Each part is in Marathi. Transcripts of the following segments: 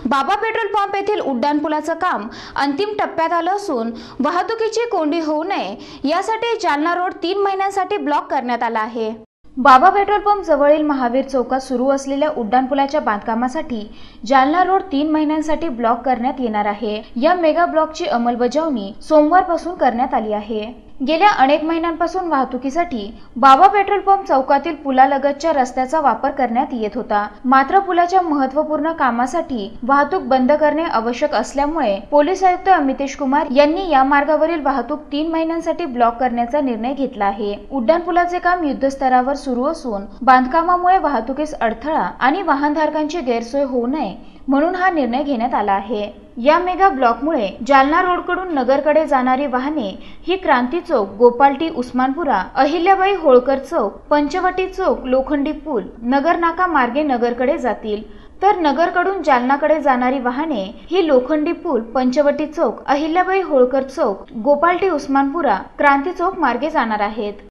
बाबा पेट्रोल पंप येथील उड्डाणपुलाचं काम अंतिम टप्प्यात आलं असून वाहतुकीची कोंडी होऊ नये यासाठी जालना रोड 3 महिन्यांसाठी ब्लॉक करण्यात आला आहे। बाबा पेट्रोल पंप जवळील महावीर चौकात सुरू असलेल्या उड्डाणपुलाच्या बांधकामासाठी जालना रोड 3 महिन्यांसाठी ब्लॉक करण्यात येणार आहे। या मेगा ब्लॉकची अंमलबजावणी सोमवारपासून करण्यात आली आहे। गेल्या अनेक महिन्यांपासून वाहतुकीसाठी बाबा पेट्रोल पंप चौकातील पुलालगतच्या रस्त्याचा वापर करण्यात येत होता। मात्र पुलाच्या महत्त्वपूर्ण कामासाठी वाहतूक बंद करणे आवश्यक असल्यामुळे पोलीस आयुक्त अमितेश कुमार यांनी या मार्गावरील वाहतूक 3 महिन्यांसाठी ब्लॉक करण्याचा निर्णय घेतला आहे। उड्डाणपुलाचे काम युद्धस्तरावर सुरू असून बांधकामामुळे वाहतुकीस अडथळा आणि वाहनधारकांची गैरसोय होऊ नये म्हणून हा निर्णय घेण्यात आला आहे। या मेगा ब्लॉकमुळे जालना रोडकडून नगरकडे जाणारी वाहने ही क्रांती चौक, गोपालटी, उस्मानपुरा, अहिल्याबाई होळकर चौक, पंचवटी चौक, लोखंडी पूल, नगर नाका मार्गे नगरकडे जातील, तर नगरकडून जालनाकडे जाणारी वाहने ही लोखंडी पूल, पंचवटी चौक, अहिल्याबाई होळकर चौक, गोपालटी, उस्मानपुरा, क्रांती चौक मार्गे जाणार आहेत।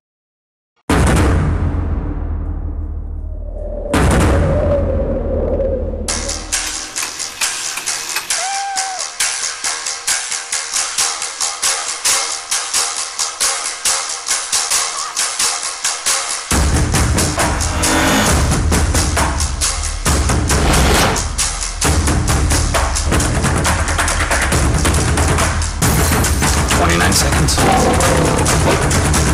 Seconds.